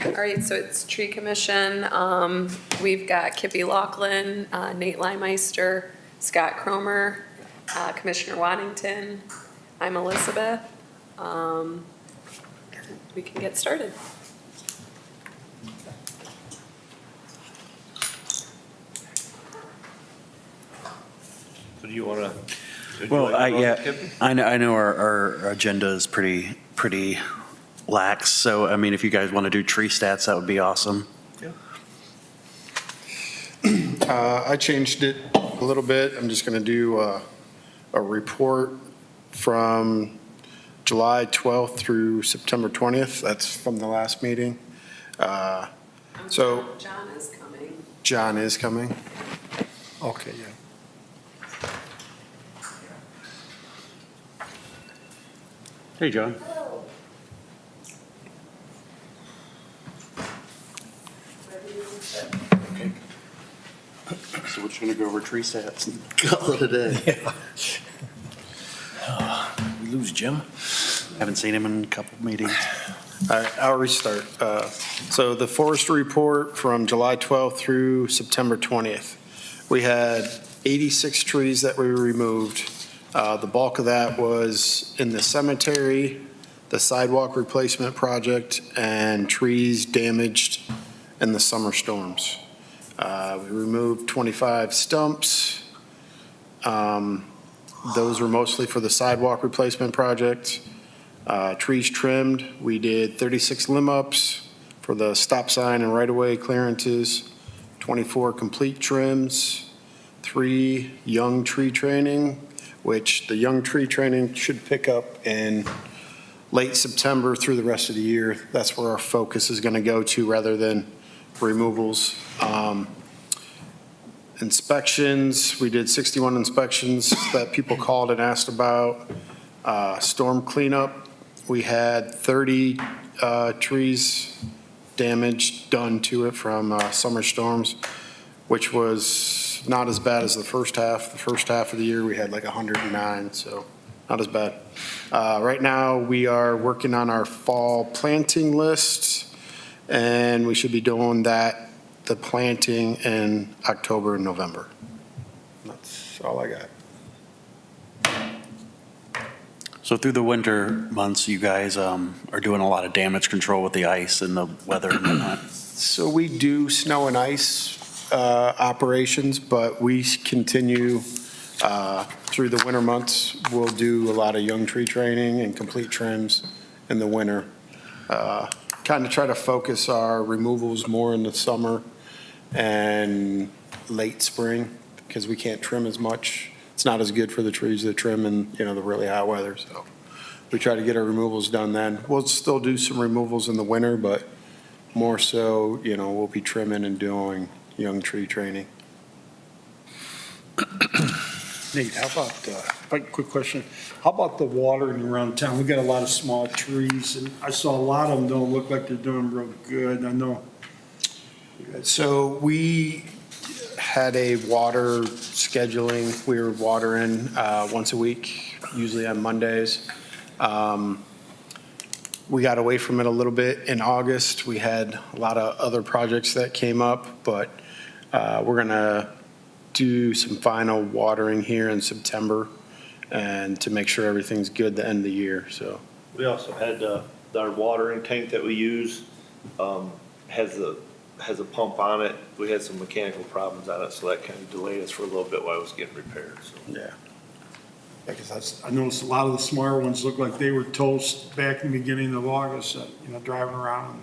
All right, so it's Tree Commission. We've got Kippy Laughlin, Nate Limeister, Scott Cromer, Commissioner Waddington. I'm Elizabeth. We can get started. So do you want to? Well, I know our agenda is pretty lax. So, I mean, if you guys want to do tree stats, that would be awesome. Yeah. I changed it a little bit. I'm just going to do a report from July 12th through September 20th. That's from the last meeting. So John is coming. John is coming. Okay, yeah. Hey, John. Okay. So we're just going to go over tree stats and call it a day. We lose Jim? Haven't seen him in a couple of meetings. All right, I'll restart. So the forest report from July 12th through September 20th. We had 86 trees that we removed. The bulk of that was in the cemetery, the sidewalk replacement project, and trees damaged in the summer storms. We removed 25 stumps. Those were mostly for the sidewalk replacement project. Trees trimmed, we did 36 limb ups for the stop sign and right-of-way clearances, 24 complete trims, 3 young tree training, which the young tree training should pick up in late September through the rest of the year. That's where our focus is going to go to rather than removals. Inspections, we did 61 inspections that people called and asked about. Storm cleanup, we had 30 trees damaged done to it from summer storms, which was not as bad as the first half. The first half of the year, we had like 109, so not as bad. Right now, we are working on our fall planting list, and we should be doing the planting in October and November. That's all I got. So through the winter months, you guys are doing a lot of damage control with the ice and the weather and whatnot. So we do snow and ice operations, but we continue through the winter months. We'll do a lot of young tree training and complete trims in the winter. Kind of try to focus our removals more in the summer and late spring because we can't trim as much. It's not as good for the trees to trim in, the really hot weather. So we try to get our removals done then. We'll still do some removals in the winter, but more so, we'll be trimming and doing young tree training. Nate, how about, quick question, how about the watering around town? We got a lot of small trees, and I saw a lot of them don't look like they're doing real good, I know. So we had a water scheduling. We were watering once a week, usually on Mondays. We got away from it a little bit in August. We had a lot of other projects that came up, but we're going to do some final watering here in September and to make sure everything's good the end of the year. So We also had our watering tank that we use has a pump on it. We had some mechanical problems on it, so that kind of delayed us for a little bit while it was getting repaired. So. yeah. Because I noticed a lot of the smaller ones looked like they were toast back in the beginning of August, driving around.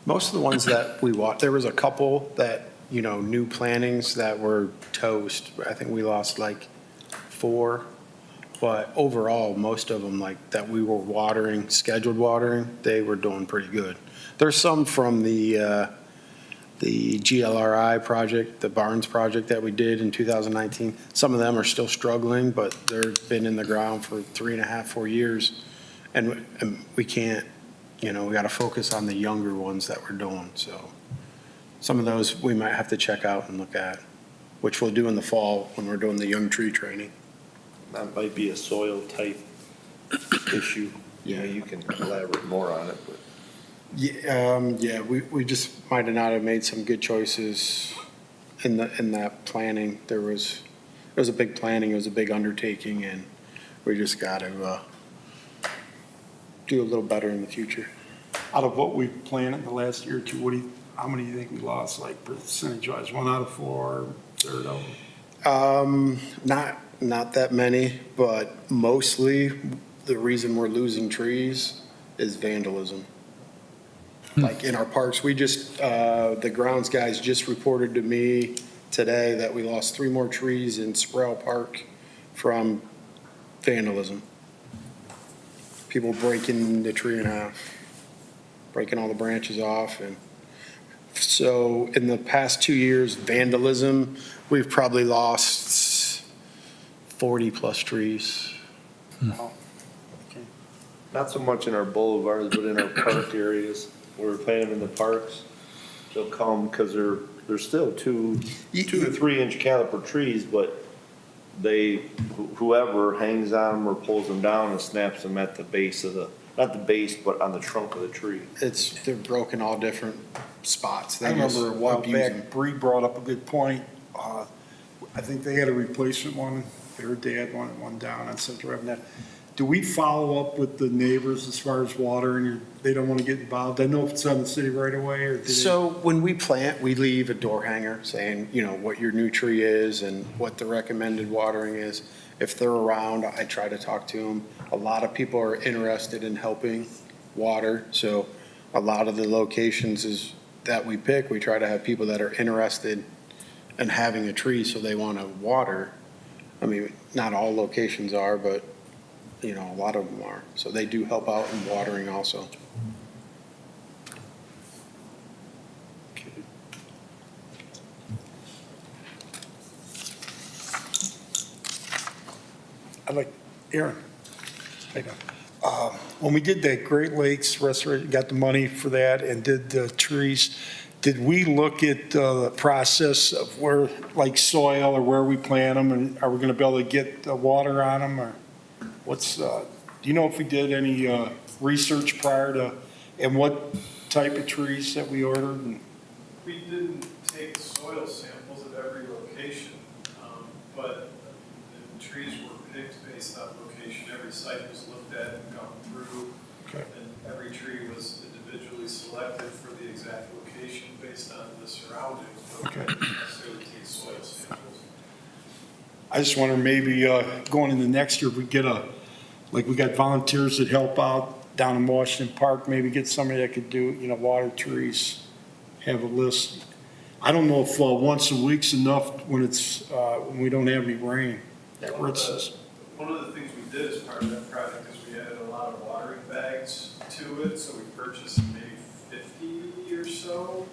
Most of the ones that we watched, there was a couple that, new plantings that were toast. I think we lost like 4, but overall, most of them like that we were watering, scheduled watering, they were doing pretty good. There's some from the GLRI project, the Barnes project that we did in 2019. Some of them are still struggling, but they've been in the ground for 3.5, 4 years. And we can't, we got to focus on the younger ones that we're doing. So some of those we might have to check out and look at, which we'll do in the fall when we're doing the young tree training. That might be a soil type issue. Yeah. You can elaborate more on it, but Yeah, we just might have not have made some good choices in that planning. It was a big planning, it was a big undertaking, and we just got to do a little better in the future. Out of what we planned in the last year or two, how many do you think we lost, like percentage-wise? 1 out of 4, third of them? Not that many, but mostly the reason we're losing trees is vandalism. Like in our parks, the grounds guys just reported to me today that we lost 3 more trees in Sproul Park from vandalism. People breaking the tree in half, breaking all the branches off. And so in the past 2 years, vandalism, we've probably lost 40-plus trees. Wow. Okay. Not so much in our boulevards, but in our park areas, where we're planting them in the parks. They'll come, because they're still 2 to 3 inch caliper trees, but whoever hangs on them or pulls them down and snaps them at the base of not the base, but on the trunk of the tree. They're broken all different spots. I They just remember a while abuse them. back, Bree brought up a good point. I think they had a replacement one, her dad wanted one down on Central Avenue. Do we follow up with the neighbors as far as water, and they don't want to get involved? I know if it's on the city right away, or do they? So when we plant, we leave a door hanger saying, what your new tree is and what the recommended watering is. If they're around, I try to talk to them. A lot of people are interested in helping water, so a lot of the locations that we pick, we try to have people that are interested in having a tree, so they want to water. I mean, not all locations are, but, a lot of them are. So they do help out in watering also. I'd like, Aaron, how you doing? When we did that Great Lakes restoration, got the money for that and did the trees, did we look at the process of where, like soil or where we plant them, and are we going to be able to get the water on them, or do you know if we did any research prior to, and what type of trees that we ordered? And We didn't take soil samples at every location, but the trees were picked based on location. Every site was looked at and gone through, Okay. and every tree was individually selected for the exact location based on the surroundings, but we Okay. didn't necessarily take soil samples. I just wonder, maybe going into next year, if we get we got volunteers that help out down in Washington Park, maybe get somebody that could do, water trees, have a list. I don't know if once a week's enough when when we don't have any rain. One of the things we did as part of that project is we added a lot of watering bags to it, so we purchased maybe 50 or so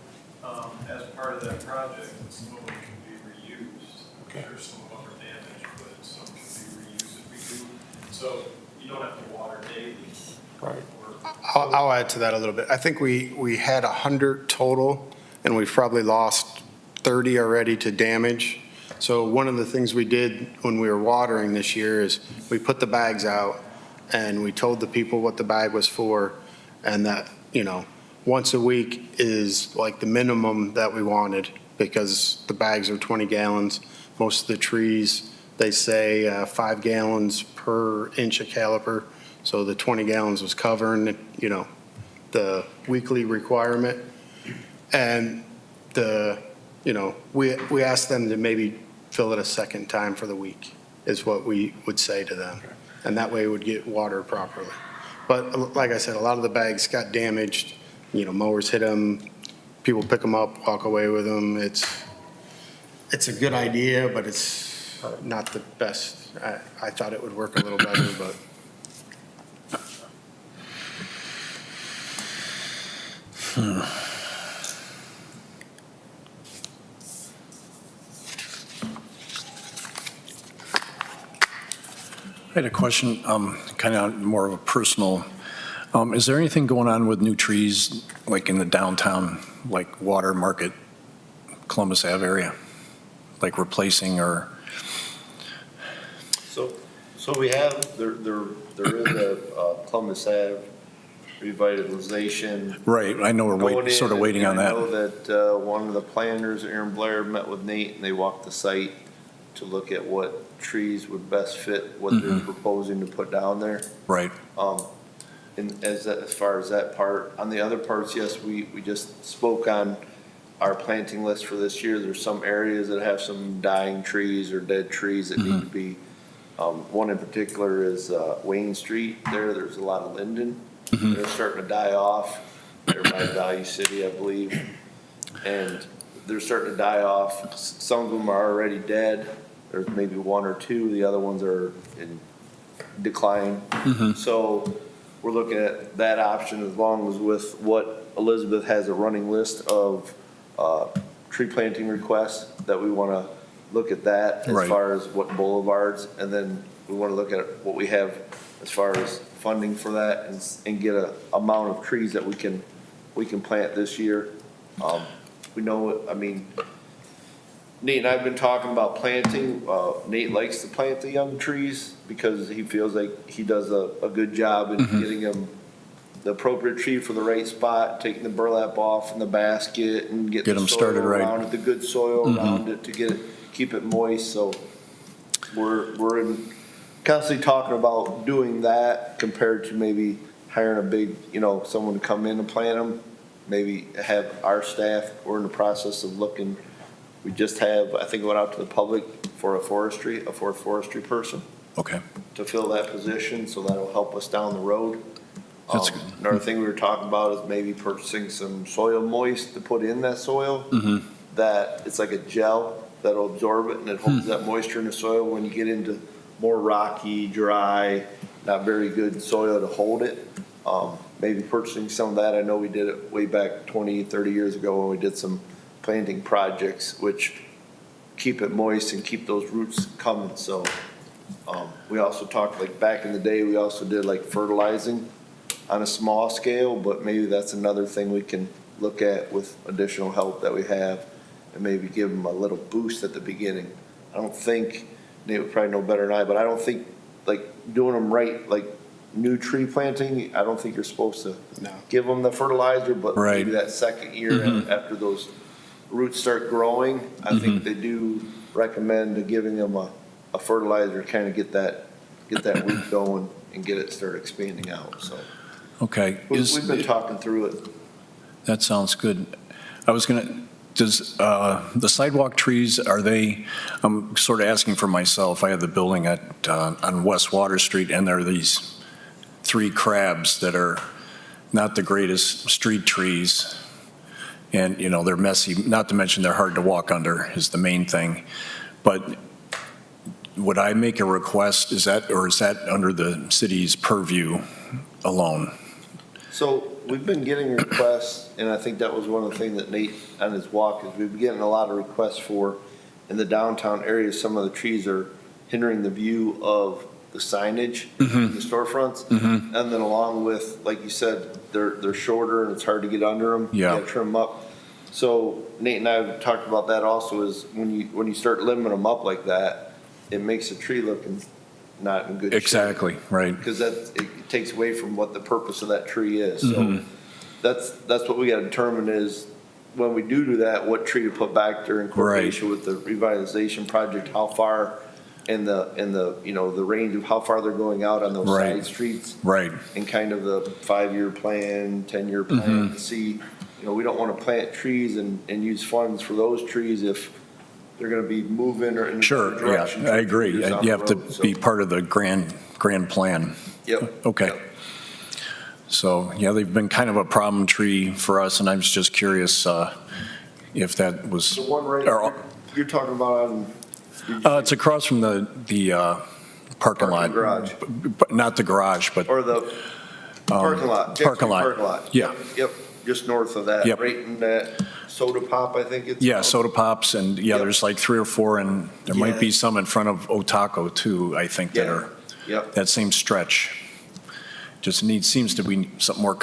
as part of that project, and some of them can be reused. Okay. I'm sure some of them are damaged, but some can be reused if we do. So you don't have to water daily. Right. I'll add to that a little bit. I think we had 100 total, and we've probably lost 30 already to damage. So one of the things we did when we were watering this year is we put the bags out, and we told the people what the bag was for, and that, once a week is like the minimum that we wanted, because the bags are 20 gallons. Most of the trees, they say 5 gallons per inch of caliper. So the 20 gallons was covering, the weekly requirement. And we asked them to maybe fill it a second time for the week, is what we would say to them. And that way it would get watered properly. But like I said, a lot of the bags got damaged, mowers hit them, people pick them up, walk away with them. It's a good idea, but it's not the best. I thought it would work a little better, but. I had a question, kind of more of a personal. Is there anything going on with new trees, like in the downtown, like Water Market, Columbus Ave area? Like replacing or? So we have, there is a Columbus Ave revitalization. Right, I know we're going in, sort of waiting on and I that. know that one of the planners, Aaron Blair, met with Nate, and they walked the site to look at what trees would best fit what they're proposing to put down there. Right, And as far as that part, on the other parts, yes, we just spoke on our planting list for this year. There's some areas that have some dying trees or dead trees that need to be, one in particular is Wayne Street there. There's a lot of linden. They're starting to die off. They're by Value City, I believe. And they're starting to die off. Some of them are already dead. There's maybe one or two. The other ones are in decline. So we're looking at that option as long as with what Elizabeth has a running list of tree planting requests that we want to look at that as Right. far as what boulevards. And then we want to look at what we have as far as funding for that and get a amount of trees that we can plant this year. We know, I mean, Nate and I have been talking about planting. Nate likes to plant the young trees because he feels like he does a good job in getting them the appropriate tree for the right spot, taking the burlap off in the basket and Get getting them the soil started right. around it, the good soil around it to keep it moist. So we're constantly talking about doing that compared to maybe hiring a big, someone to come in and plant them. Maybe have our staff, we're in the process of looking. We just have, I think, went out to the public for a fourth forestry person okay. to fill that position, so that'll help us down the road. That's good. Another thing we were talking about is maybe purchasing some soil moist to put in that soil. That it's like a gel that'll absorb it and it holds that moisture in the soil when you get into more rocky, dry, not very good soil to hold it. Maybe purchasing some of that. I know we did it way back 20, 30 years ago when we did some planting projects, which keep it moist and keep those roots coming. So we also talked, like back in the day, we also did like fertilizing on a small scale, but maybe that's another thing we can look at with additional help that we have and maybe give them a little boost at the beginning. I don't think, Nate would probably know better than I, but I don't think like doing them right, like new tree planting, I don't think you're supposed to give them the fertilizer, but Right. maybe that second year after those roots start growing, I think they do recommend giving them a fertilizer to kind of get that root going and get it start expanding out. So Okay. we've been talking through it. That sounds good. I was does the sidewalk trees, I'm sort of asking for myself. I have the building on West Water Street, and there are these 3 crabs that are not the greatest street trees. And, they're messy, not to mention they're hard to walk under is the main thing. But would I make a request, is that under the city's purview alone? So we've been getting requests, and I think that was one of the things that Nate on his walk is we've been getting a lot of requests for in the downtown area. Some of the trees are hindering the view of the signage in the storefronts. And then along with, like you said, they're shorter and it's hard to get under them. Yeah. You gotta trim them up. So Nate and I have talked about that also is when you start limbing them up like that, it makes the tree look not in good shape. Exactly, right. Because it takes away from what the purpose of that tree is. So that's what we got to determine is when we do that, what tree to put back there in coordination with the revitalization project, how far in the the range of how far they're going out on those side streets. Right. And kind of the 5-year plan, 10-year plan to see, we don't want to plant trees and use funds for those trees if they're going to be moving or in the Sure, direction. yeah, I agree. down You the have to road, so. be part of the grand plan. Yep. Okay. Yep. So, yeah, they've been kind of a problem tree for us, and I was just curious if that was. The one right, or- you're talking about on. It's across from the parking lot. Garage. Not the garage, but. Or the parking lot. Parking lot. Parking lot. Yeah. Yep, just north of that. Yep. Right in that Soda Pop, I think it's. Yeah, called. soda pops, and Yep. there's like 3 or 4, and there might be some in front of Otaco too, I think, that Yeah. are, Yep. that same stretch. Just seems to be something more,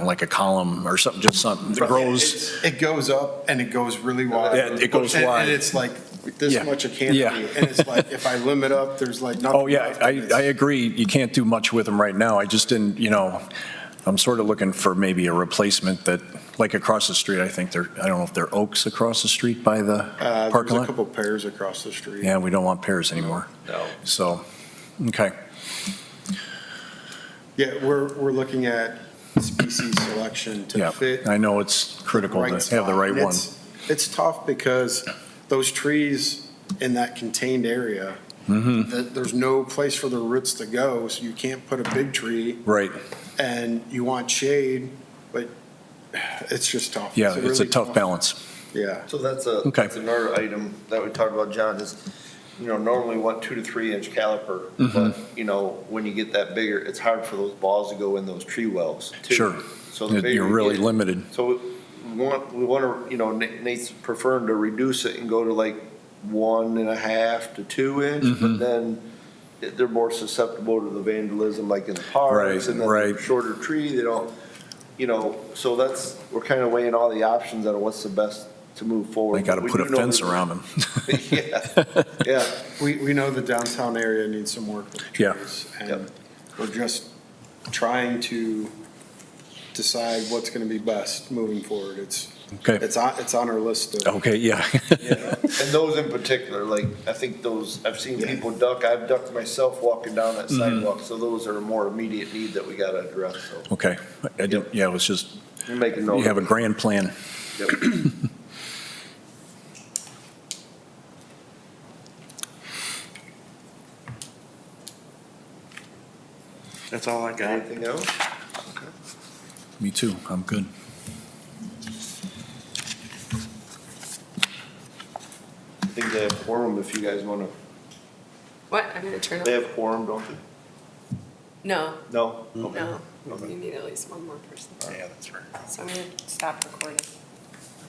like a column or something, just something that grows. It goes up and it goes really wide. Yeah, it goes And- wide. And it's like this Yeah. much a canopy. Yeah. And it's like, if I limb it up, there's like nothing. Oh, yeah, left. I agree. You can't do much with them right now. I just didn't, I'm sort of looking for maybe a replacement that, like across the street, I think I don't know if they're oaks across the street by the There's parking a lot? couple pairs across the street. Yeah, we don't want pears anymore. No. So, okay, Yeah, we're looking at species selection to yeah. fit. I know it's critical to have the spot. right And one. It's tough because those trees in that contained area, there's no place for the roots to go, so you can't put a big tree, Right, and you want shade, but it's just tough. yeah, it's a really tough balance. Yeah. So Okay. that's another item that we talked about, John, is, normally we want 2 to 3 inch caliper, but, when you get that bigger, it's hard for those balls to go in those tree wells, too. Sure. So the bigger You're you really get- limited. So we want to, Nate's preferring to reduce it and go to like 1.5 to 2 inch, but then they're more susceptible to the vandalism, like in the parks, Right, and then right. shorter tree, they don't, so we're kind of weighing all the options on what's the best to move forward. They got to We put a do know fence there's- around them. Yeah, yeah. We know the downtown area needs some work with Yeah. trees. Yep. And we're just trying to decide what's going to be best moving forward. Okay, It's on our list of. okay, yeah. Yeah. And those in particular, like, I think those, I've seen Yeah. people duck, I've ducked myself walking down that sidewalk, so those are a more immediate need that we got to address, so. Okay, I didn't, yeah, it was just, We're making note. you have a of it. grand plan. Yep. That's all I got. Anything else? Me too, I'm good. I think they have quorum if you guys want to, What, I'm gonna turn they off? have quorum, don't they? No, No? Okay. no, you need at least one more person. Yeah, that's right. So I'm gonna stop recording.